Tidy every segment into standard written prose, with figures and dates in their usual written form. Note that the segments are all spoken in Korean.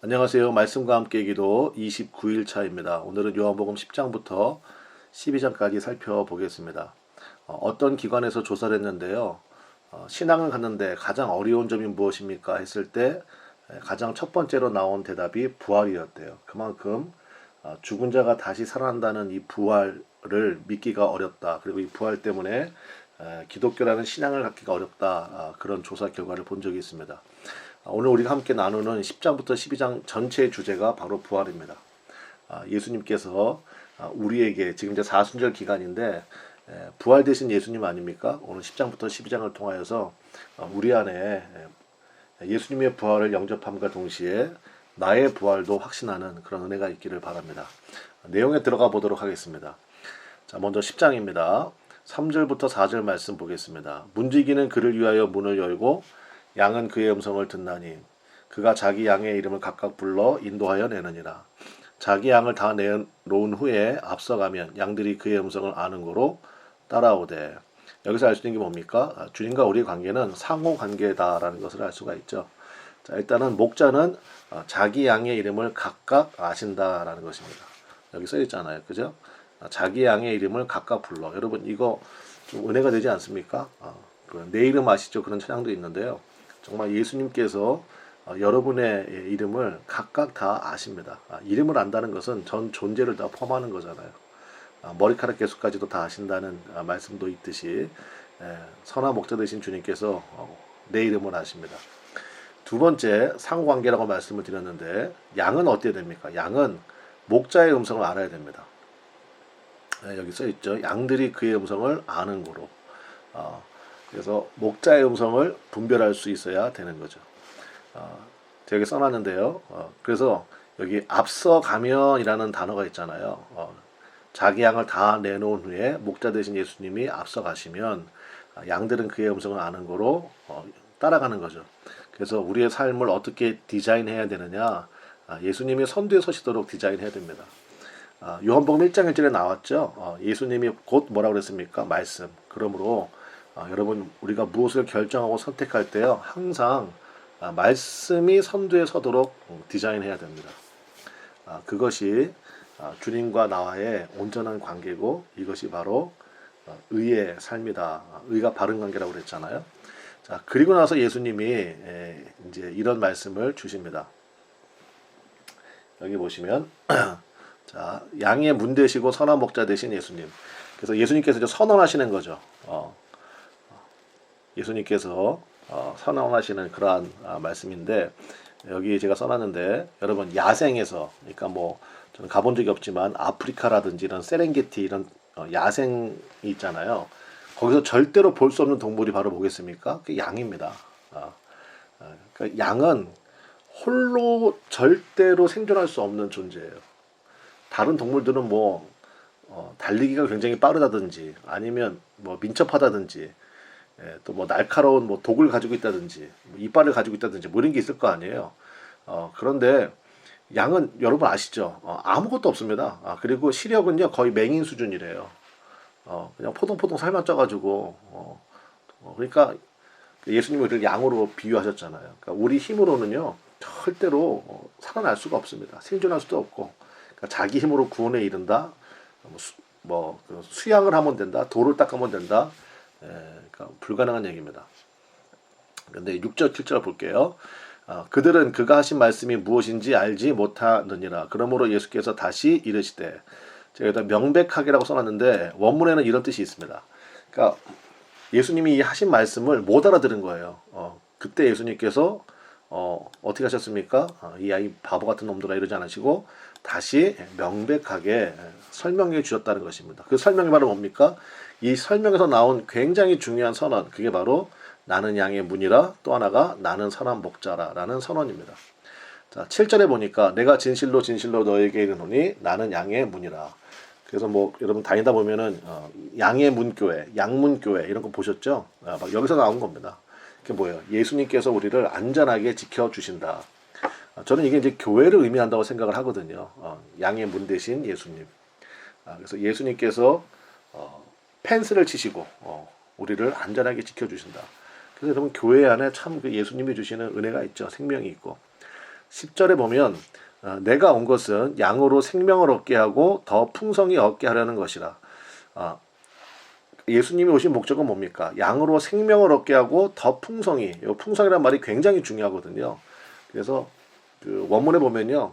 안녕하세요. 말씀과 함께 기도 29일 차입니다. 오늘은 요한복음 10장부터 12장까지 살펴보겠습니다. 어떤 기관에서 조사를 했는데요. 신앙을 갖는데 가장 어려운 점이 무엇입니까? 했을 때 가장 첫 번째로 나온 대답이 부활이었대요. 그만큼 죽은 자가 다시 살아난다는 이 부활을 믿기가 어렵다. 그리고 이 부활 때문에 기독교라는 신앙을 갖기가 어렵다. 그런 조사 결과를 본 적이 있습니다. 오늘 우리가 함께 나누는 10장부터 12장 전체의 주제가 바로 부활입니다. 예수님께서 우리에게 지금 이제 사순절 기간인데 부활되신 예수님 아닙니까? 오늘 10장부터 12장을 통하여서 우리 안에 예수님의 부활을 영접함과 동시에 나의 부활도 확신하는 그런 은혜가 있기를 바랍니다. 내용에 들어가 보도록 하겠습니다. 자, 먼저 10장입니다. 3절부터 4절 말씀 보겠습니다. 문지기는 그를 위하여 문을 열고 양은 그의 음성을 듣나니 그가 자기 양의 이름을 각각 불러 인도하여 내느니라. 자기 양을 다 내놓은 후에 앞서가면 양들이 그의 음성을 아는 고로 따라오되. 여기서 알 수 있는 게 뭡니까? 주님과 우리의 관계는 상호 관계다라는 것을 알 수가 있죠. 자, 일단은 목자는 자기 양의 이름을 각각 아신다라는 것입니다. 여기 써 있잖아요. 그죠? 자기 양의 이름을 각각 불러. 여러분 이거 좀 은혜가 되지 않습니까? 내 이름 아시죠? 그런 찬양도 있는데요. 정말 예수님께서 여러분의 이름을 각각 다 아십니다. 이름을 안다는 것은 전 존재를 다 포함하는 거잖아요. 머리카락 개수까지도 다 아신다는 말씀도 있듯이 선한 목자 되신 주님께서 내 이름을 아십니다. 두 번째 상호관계라고 말씀을 드렸는데 양은 어떻게 됩니까? 양은 목자의 음성을 알아야 됩니다. 여기 써 있죠. 양들이 그의 음성을 아는 고로. 그래서 목자의 음성을 분별할 수 있어야 되는 거죠. 제가 여기 써놨는데요. 그래서 여기 앞서가면이라는 단어가 있잖아요. 자기 양을 다 내놓은 후에 목자 되신 예수님이 앞서가시면 양들은 그의 음성을 아는 거로 따라가는 거죠. 그래서 우리의 삶을 어떻게 디자인해야 되느냐. 예수님이 선두에 서시도록 디자인해야 됩니다. 요한복음 1장 1절에 나왔죠. 예수님이 곧 뭐라고 그랬습니까? 말씀. 그러므로 여러분 우리가 무엇을 결정하고 선택할 때요 항상 말씀이 선두에 서도록 디자인해야 됩니다. 그것이 주님과 나와의 온전한 관계고 이것이 바로 의의 삶이다. 의가 바른 관계라고 그랬잖아요. 자, 그리고 나서 예수님이 이제 이런 말씀을 주십니다. 여기 보시면 자, 양의 문 되시고 선한 목자 되신 예수님. 그래서 예수님께서 이제 선언하시는 거죠. 예수님께서 선언하시는 그러한 말씀인데 여기 제가 써놨는데 여러분 야생에서 그러니까 뭐 저는 가본 적이 없지만 아프리카라든지 이런 세렝게티 이런 야생이 있잖아요. 거기서 절대로 볼 수 없는 동물이 바로 뭐겠습니까? 그게 양입니다. 그러니까 양은 홀로 절대로 생존할 수 없는 존재예요. 다른 동물들은 뭐 달리기가 굉장히 빠르다든지 아니면 뭐 민첩하다든지 또 뭐 날카로운 뭐 독을 가지고 있다든지 뭐 이빨을 가지고 있다든지 뭐 이런 게 있을 거 아니에요. 그런데 양은 여러분 아시죠? 아무것도 없습니다. 그리고 시력은요 거의 맹인 수준이래요. 그냥 포동포동 살만 쪄가지고 그러니까 예수님이 우리를 양으로 비유하셨잖아요. 그러니까 우리 힘으로는요 절대로 살아날 수가 없습니다. 생존할 수도 없고 그러니까 자기 힘으로 구원에 이른다. 수양을 하면 된다. 돌을 닦으면 된다. 그러니까 불가능한 얘기입니다. 그런데 6절 7절 볼게요. 그들은 그가 하신 말씀이 무엇인지 알지 못하느니라. 그러므로 예수께서 다시 이르시되. 제가 여기다 명백하게라고 써놨는데 원문에는 이런 뜻이 있습니다. 그러니까 예수님이 하신 말씀을 못 알아들은 거예요. 그때 예수님께서 어떻게 하셨습니까? 이 아이 바보 같은 놈들아 이러지 않으시고 다시 명백하게 설명해 주셨다는 것입니다. 그 설명이 바로 뭡니까? 이 설명에서 나온 굉장히 중요한 선언, 그게 바로 나는 양의 문이라 또 하나가 나는 선한 목자라 라는 선언입니다. 자, 7절에 보니까 내가 진실로 진실로 너에게 이르노니 나는 양의 문이라. 그래서 뭐 여러분 다니다 보면은 양의 문교회, 양문교회 이런 거 보셨죠? 막 여기서 나온 겁니다. 그게 뭐예요? 예수님께서 우리를 안전하게 지켜주신다. 저는 이게 이제 교회를 의미한다고 생각을 하거든요. 양의 문 대신 예수님. 그래서 예수님께서 펜스를 치시고 우리를 안전하게 지켜주신다. 그래서 여러분 교회 안에 참 그 예수님이 주시는 은혜가 있죠. 생명이 있고. 10절에 보면 내가 온 것은 양으로 생명을 얻게 하고 더 풍성히 얻게 하려는 것이라. 예수님이 오신 목적은 뭡니까? 양으로 생명을 얻게 하고 더 풍성히. 이 풍성이라는 말이 굉장히 중요하거든요. 그래서 그 원문에 보면요,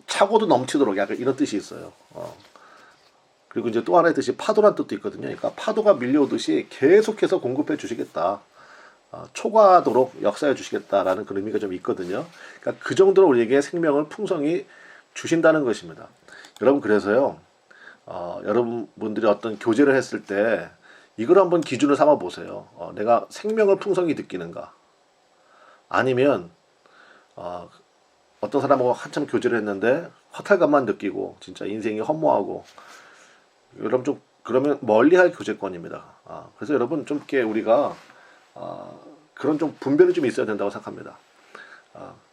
차고도 넘치도록 약간 이런 뜻이 있어요. 그리고 이제 또 하나의 뜻이 파도란 뜻도 있거든요. 그러니까 파도가 밀려오듯이 계속해서 공급해 주시겠다. 초과하도록 역사해 주시겠다라는 그런 의미가 좀 있거든요. 그러니까 그 정도로 우리에게 생명을 풍성히 주신다는 것입니다. 여러분, 그래서요, 여러분들이 어떤 교제를 했을 때 이걸 한번 기준을 삼아 보세요. 내가 생명을 풍성히 느끼는가? 아니면 어떤 사람하고 한참 교제를 했는데 허탈감만 느끼고 진짜 인생이 허무하고, 여러분 좀 그러면 멀리할 교제권입니다. 그래서 여러분 좀 이렇게 우리가 그런 좀 분별이 좀 있어야 된다고 생각합니다.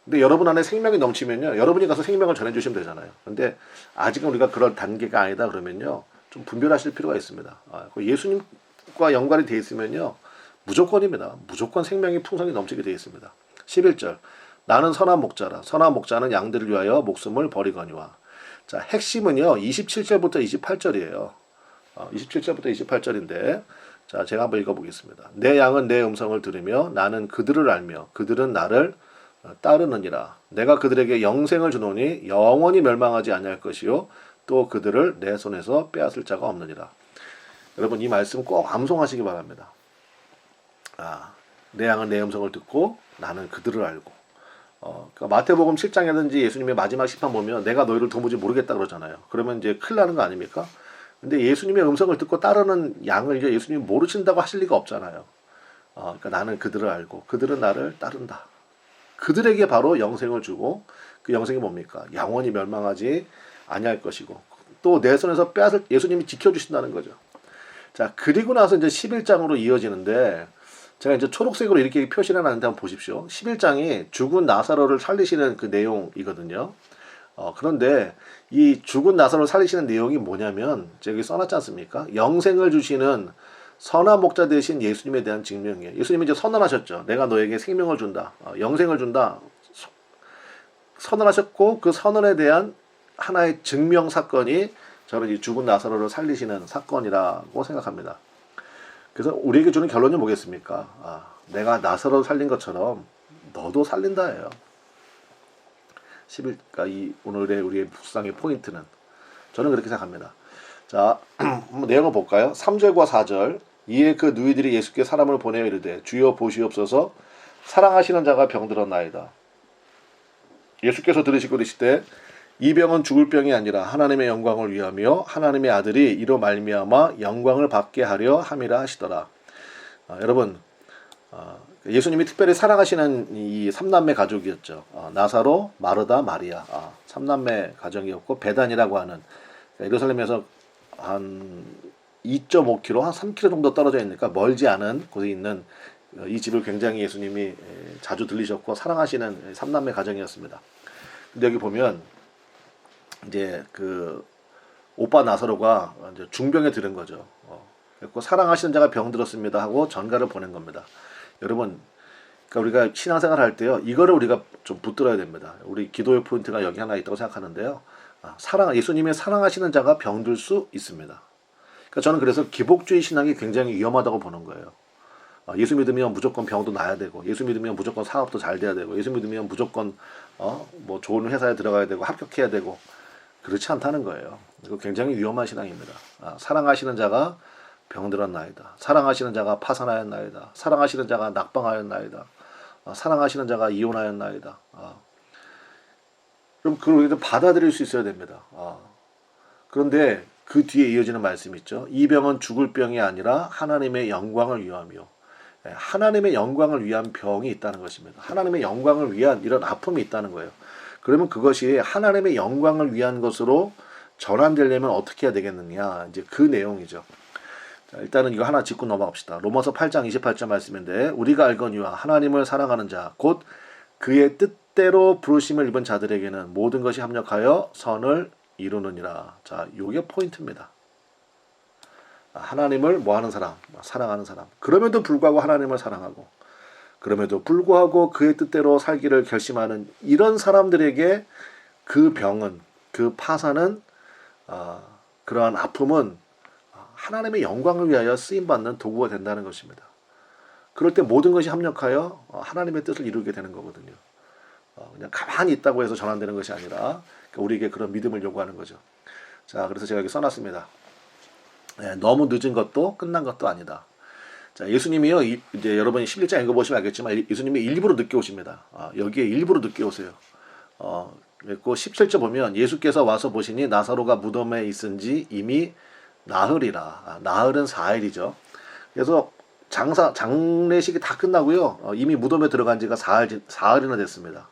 근데 여러분 안에 생명이 넘치면요, 여러분이 가서 생명을 전해주시면 되잖아요. 근데 아직은 우리가 그런 단계가 아니다 그러면요, 좀 분별하실 필요가 있습니다. 예수님과 연관이 돼 있으면요, 무조건입니다. 무조건 생명이 풍성히 넘치게 되어 있습니다. 11절, 나는 선한 목자라. 선한 목자는 양들을 위하여 목숨을 버리거니와. 자, 핵심은요, 27절부터 28절이에요. 27절부터 28절인데, 자, 제가 한번 읽어보겠습니다. 내 양은 내 음성을 들으며 나는 그들을 알며 그들은 나를 따르느니라. 내가 그들에게 영생을 주노니 영원히 멸망하지 아니할 것이요 또 그들을 내 손에서 빼앗을 자가 없느니라. 여러분, 이 말씀 꼭 암송하시기 바랍니다. 내 양은 내 음성을 듣고 나는 그들을 알고. 그러니까 마태복음 7장이라든지 예수님의 마지막 심판 보면 내가 너희를 도무지 모르겠다 그러잖아요. 그러면 이제 큰일 나는 거 아닙니까? 근데 예수님의 음성을 듣고 따르는 양을 이제 예수님이 모르신다고 하실 리가 없잖아요. 그러니까 나는 그들을 알고 그들은 나를 따른다. 그들에게 바로 영생을 주고, 그 영생이 뭡니까? 영원히 멸망하지 아니할 것이고, 또 내 손에서 빼앗을 예수님이 지켜주신다는 거죠. 자, 그리고 나서 이제 11장으로 이어지는데, 제가 이제 초록색으로 이렇게 표시를 해놨는데 한번 보십시오. 11장이 죽은 나사로를 살리시는 그 내용이거든요. 그런데 이 죽은 나사로를 살리시는 내용이 뭐냐면, 저기 써놨지 않습니까? 영생을 주시는 선한 목자 되신 예수님에 대한 증명이에요. 예수님이 이제 선언하셨죠. 내가 너에게 생명을 준다. 영생을 준다. 선언하셨고, 그 선언에 대한 하나의 증명 사건이 저는 이 죽은 나사로를 살리시는 사건이라고 생각합니다. 그래서 우리에게 주는 결론이 뭐겠습니까? 내가 나사로를 살린 것처럼 너도 살린다예요. 11가 오늘의 우리의 묵상의 포인트는, 저는 그렇게 생각합니다. 자, 한번 내용을 볼까요? 3절과 4절. 이에 그 누이들이 예수께 사람을 보내어 이르되 주여 보시옵소서, 사랑하시는 자가 병들었나이다. 예수께서 들으시고 이르시되 이 병은 죽을 병이 아니라 하나님의 영광을 위하며 하나님의 아들이 이로 말미암아 영광을 받게 하려 함이라 하시더라. 여러분, 예수님이 특별히 사랑하시는 이 삼남매 가족이었죠. 나사로, 마르다, 마리아. 삼남매 가정이었고, 베단이라고 하는, 예루살렘에서 한 2.5km, 한 3km 정도 떨어져 있으니까 멀지 않은 곳에 있는 이 집을 굉장히 예수님이 자주 들리셨고 사랑하시는 삼남매 가정이었습니다. 근데 여기 보면 이제 그 오빠 나사로가 이제 중병에 들은 거죠. 그래서 사랑하시는 자가 병들었습니다 하고 전가를 보낸 겁니다. 여러분, 그러니까 우리가 신앙생활 할 때요, 이거를 우리가 좀 붙들어야 됩니다. 우리 기도의 포인트가 여기 하나 있다고 생각하는데요. 예수님의 사랑하시는 자가 병들 수 있습니다. 그러니까 저는 그래서 기복주의 신앙이 굉장히 위험하다고 보는 거예요. 예수 믿으면 무조건 병도 나야 되고, 예수 믿으면 무조건 사업도 잘 돼야 되고, 예수 믿으면 무조건 뭐 좋은 회사에 들어가야 되고 합격해야 되고, 그렇지 않다는 거예요. 이거 굉장히 위험한 신앙입니다. 사랑하시는 자가 병들었나이다. 사랑하시는 자가 파산하였나이다. 사랑하시는 자가 낙방하였나이다. 사랑하시는 자가 이혼하였나이다. 그럼 그걸 우리가 받아들일 수 있어야 됩니다. 그런데 그 뒤에 이어지는 말씀이 있죠. 이 병은 죽을 병이 아니라 하나님의 영광을 위하며, 하나님의 영광을 위한 병이 있다는 것입니다. 하나님의 영광을 위한 이런 아픔이 있다는 거예요. 그러면 그것이 하나님의 영광을 위한 것으로 전환되려면 어떻게 해야 되겠느냐, 이제 그 내용이죠. 자, 일단은 이거 하나 짚고 넘어갑시다. 로마서 8장 28절 말씀인데, 우리가 알거니와 하나님을 사랑하는 자 곧 그의 뜻대로 부르심을 입은 자들에게는 모든 것이 합력하여 선을 이루느니라. 자, 요게 포인트입니다. 하나님을 뭐하는 사람? 사랑하는 사람. 그럼에도 불구하고 하나님을 사랑하고, 그럼에도 불구하고 그의 뜻대로 살기를 결심하는 이런 사람들에게 그 병은, 그 파산은, 그러한 아픔은 하나님의 영광을 위하여 쓰임받는 도구가 된다는 것입니다. 그럴 때 모든 것이 합력하여 하나님의 뜻을 이루게 되는 거거든요. 그냥 가만히 있다고 해서 전환되는 것이 아니라 우리에게 그런 믿음을 요구하는 거죠. 자, 그래서 제가 여기 써놨습니다. 너무 늦은 것도 끝난 것도 아니다. 자, 예수님이요, 이제 여러분이 11장 읽어보시면 알겠지만 예수님이 일부러 늦게 오십니다. 여기에 일부러 늦게 오세요. 그리고 17절 보면 예수께서 와서 보시니 나사로가 무덤에 있은지 이미 나흘이라. 나흘은 4일이죠. 그래서 장례식이 다 끝나고요. 이미 무덤에 들어간 지가 사흘이나 됐습니다.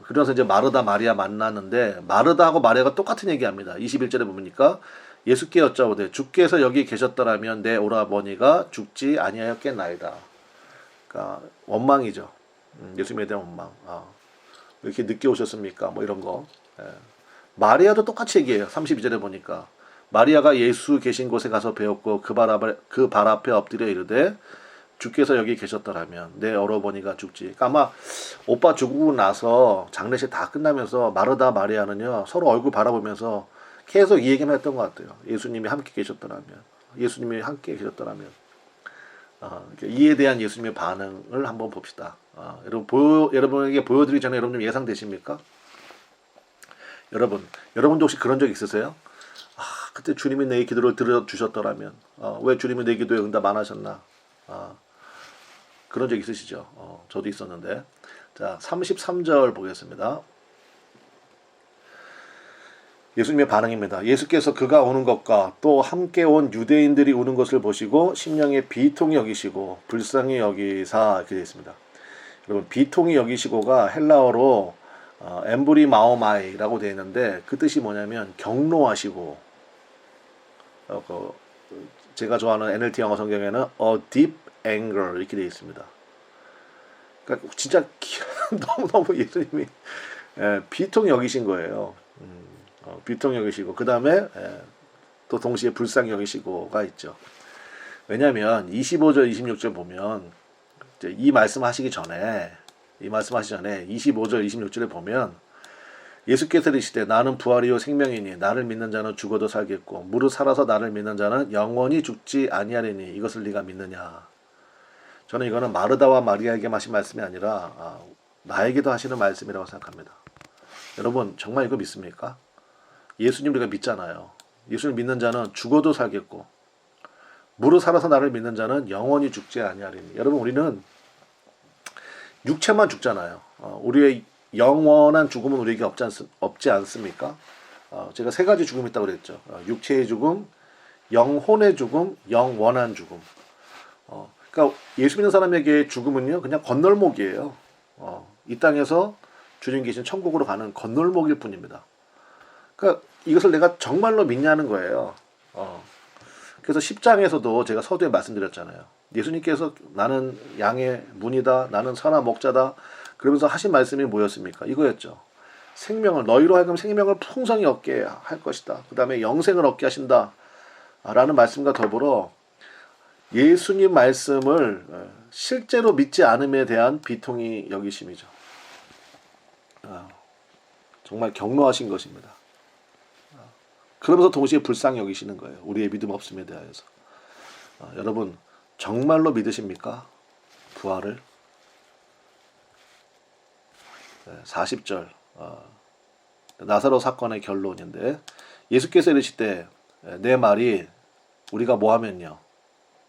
그래서 이제 마르다 마리아 만났는데 마르다하고 마리아가 똑같은 얘기합니다. 21절에 보니까 예수께 여짜오되 주께서 여기 계셨더라면 내 오라버니가 죽지 아니하였겠나이다. 그러니까 원망이죠. 예수님에 대한 원망. 왜 이렇게 늦게 오셨습니까? 뭐 이런 거. 마리아도 똑같이 얘기해요. 32절에 보니까 마리아가 예수 계신 곳에 가서 배웠고 그 발 앞에 엎드려 이르되 주께서 여기 계셨더라면 내 오라버니가 죽지. 그러니까 아마 오빠 죽고 나서 장례식 다 끝나면서 마르다 마리아는요 서로 얼굴 바라보면서 계속 이 얘기만 했던 것 같아요. 예수님이 함께 계셨더라면, 예수님이 함께 계셨더라면. 이에 대한 예수님의 반응을 한번 봅시다. 여러분에게 보여드리기 전에 여러분 좀 예상되십니까? 여러분도 혹시 그런 적 있으세요? 그때 주님이 내 기도를 들어주셨더라면, 왜 주님이 내 기도에 응답 안 하셨나? 그런 적 있으시죠? 저도 있었는데. 자, 33절 보겠습니다. 예수님의 반응입니다. 예수께서 그가 오는 것과 또 함께 온 유대인들이 우는 것을 보시고 심령에 비통히 여기시고 불쌍히 여기사 이렇게 되어 있습니다. 여러분 비통히 여기시고가 헬라어로 엠브리 마오마이라고 되어 있는데 그 뜻이 뭐냐면 경노하시고 제가 좋아하는 NLT 영어 성경에는 a deep anger 이렇게 되어 있습니다. 그러니까 진짜 너무 예수님이 비통히 여기신 거예요. 비통히 여기시고 그 다음에 또 동시에 불쌍히 여기시고가 있죠. 왜냐하면 25절 26절 보면 이제 이 말씀 하시기 전에 25절 26절에 보면 예수께서 이르시되 나는 부활이요 생명이니 나를 믿는 자는 죽어도 살겠고 무릇 살아서 나를 믿는 자는 영원히 죽지 아니하리니 이것을 네가 믿느냐. 저는 이거는 마르다와 마리아에게 하신 말씀이 아니라 나에게도 하시는 말씀이라고 생각합니다. 여러분 정말 이거 믿습니까? 예수님 우리가 믿잖아요. 예수님 믿는 자는 죽어도 살겠고 무릇 살아서 나를 믿는 자는 영원히 죽지 아니하리니. 여러분 우리는 육체만 죽잖아요. 우리의 영원한 죽음은 우리에게 없지 않습니까? 제가 세 가지 죽음이 있다고 그랬죠. 육체의 죽음, 영혼의 죽음, 영원한 죽음. 그러니까 예수 믿는 사람에게 죽음은요 그냥 건널목이에요. 이 땅에서 주님 계신 천국으로 가는 건널목일 뿐입니다. 그러니까 이것을 내가 정말로 믿냐는 거예요. 그래서 10장에서도 제가 서두에 말씀드렸잖아요. 예수님께서 나는 양의 문이다. 나는 선한 목자다. 그러면서 하신 말씀이 뭐였습니까? 이거였죠. 생명을 너희로 하여금 생명을 풍성히 얻게 할 것이다. 그 다음에 영생을 얻게 하신다. 라는 말씀과 더불어 예수님 말씀을 실제로 믿지 않음에 대한 비통이 여기심이죠. 정말 경노하신 것입니다. 그러면서 동시에 불쌍히 여기시는 거예요. 우리의 믿음 없음에 대하여서. 여러분 정말로 믿으십니까? 부활을? 40절 나사로 사건의 결론인데 예수께서 이르시되 내 말이 우리가 뭐 하면요?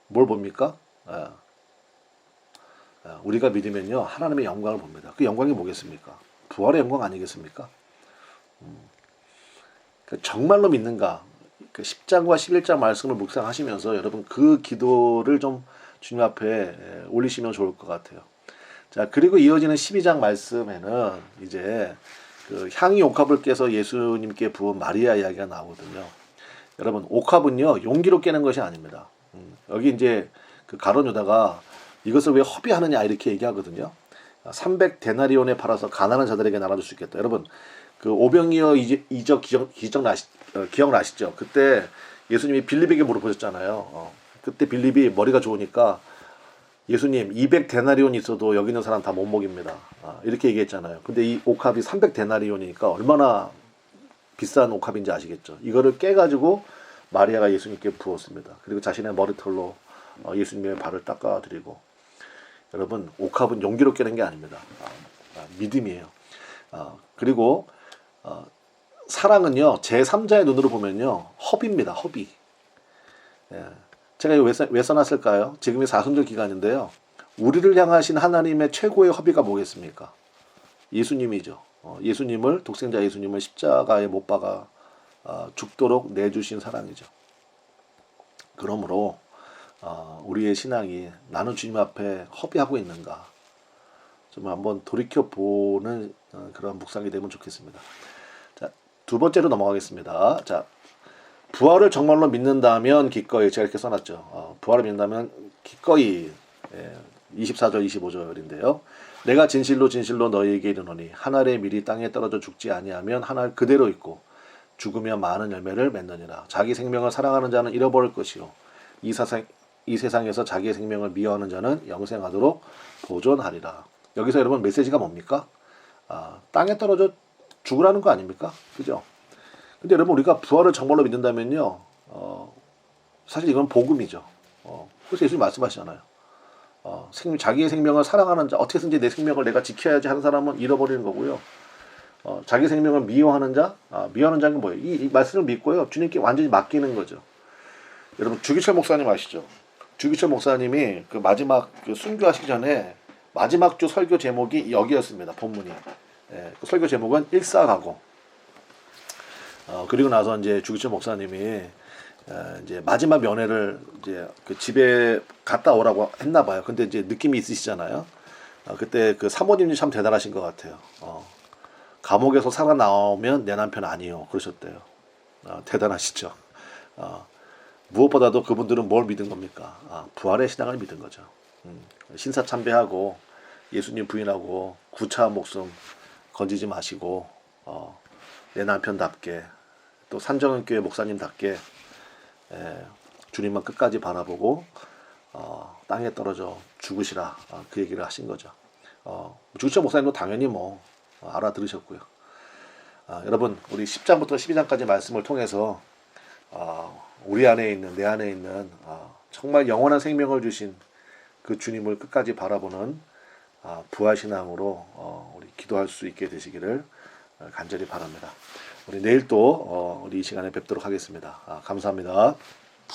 뭘 봅니까? 우리가 믿으면요 하나님의 영광을 봅니다. 그 영광이 뭐겠습니까? 부활의 영광 아니겠습니까? 정말로 믿는가? 10장과 11장 말씀을 묵상하시면서 여러분 그 기도를 좀 주님 앞에 올리시면 좋을 것 같아요. 자, 그리고 이어지는 12장 말씀에는 이제 그 향이 옥합을 깨서 예수님께 부은 마리아 이야기가 나오거든요. 여러분 옥합은요 용기로 깨는 것이 아닙니다. 여기 이제 그 가룟 유다가 이것을 왜 허비하느냐 이렇게 얘기하거든요. 300데나리온에 팔아서 가난한 자들에게 나눠줄 수 있겠다. 여러분 그 오병이어 이적 기억나시죠? 그때 예수님이 빌립에게 물어보셨잖아요. 그때 빌립이 머리가 좋으니까 예수님 200데나리온 있어도 여기 있는 사람 다 못 먹입니다. 이렇게 얘기했잖아요. 근데 이 옥합이 300데나리온이니까 얼마나 비싼 옥합인지 아시겠죠. 이거를 깨가지고 마리아가 예수님께 부었습니다. 그리고 자신의 머리털로 예수님의 발을 닦아드리고. 여러분, 옥합은 용기로 깨는 게 아닙니다. 믿음이에요. 그리고 사랑은요, 제3자의 눈으로 보면요, 허비입니다. 허비. 예. 제가 이거 왜 써놨을까요? 지금이 사순절 기간인데요. 우리를 향하신 하나님의 최고의 허비가 뭐겠습니까? 예수님이죠. 예수님을, 독생자 예수님을 십자가에 못 박아 죽도록 내주신 사랑이죠. 그러므로 우리의 신앙이 나는 주님 앞에 허비하고 있는가 좀 한번 돌이켜보는 그런 묵상이 되면 좋겠습니다. 자, 두 번째로 넘어가겠습니다. 자, 부활을 정말로 믿는다면 기꺼이, 제가 이렇게 써놨죠. 부활을 믿는다면 기꺼이, 24절 25절인데요. 내가 진실로 진실로 너희에게 이르노니 한 알의 밀이 땅에 떨어져 죽지 아니하면 한 알 그대로 있고 죽으면 많은 열매를 맺느니라. 자기 생명을 사랑하는 자는 잃어버릴 것이요 이 세상에서 자기의 생명을 미워하는 자는 영생하도록 보존하리라. 여기서 여러분 메시지가 뭡니까? 땅에 떨어져 죽으라는 거 아닙니까? 그죠? 근데 여러분 우리가 부활을 정말로 믿는다면요, 사실 이건 복음이죠. 그래서 예수님 말씀하시잖아요. 자기의 생명을 사랑하는 자, 어떻게든지 내 생명을 내가 지켜야지 하는 사람은 잃어버리는 거고요. 자기 생명을 미워하는 자, 미워하는 자는 뭐예요? 이 말씀을 믿고요, 주님께 완전히 맡기는 거죠. 여러분 주기철 목사님 아시죠? 주기철 목사님이 그 마지막 순교하시기 전에 마지막 주 설교 제목이 여기였습니다. 본문이. 그 설교 제목은 일사가고. 그리고 나서 이제 주기철 목사님이 이제 마지막 면회를 이제 그 집에 갔다 오라고 했나 봐요. 근데 이제 느낌이 있으시잖아요. 그때 그 사모님이 참 대단하신 것 같아요. 감옥에서 살아나오면 내 남편 아니요 그러셨대요. 대단하시죠. 무엇보다도 그분들은 뭘 믿은 겁니까? 부활의 신앙을 믿은 거죠. 신사참배하고 예수님 부인하고 구차한 목숨 건지지 마시고 내 남편답게 또 산정은교회 목사님답게 주님만 끝까지 바라보고 땅에 떨어져 죽으시라 그 얘기를 하신 거죠. 주기철 목사님도 당연히 뭐 알아들으셨고요. 여러분 우리 10장부터 12장까지 말씀을 통해서 우리 안에 있는 내 안에 있는 정말 영원한 생명을 주신 그 주님을 끝까지 바라보는 부활신앙으로 우리 기도할 수 있게 되시기를 간절히 바랍니다. 우리 내일 또 우리 이 시간에 뵙도록 하겠습니다. 감사합니다.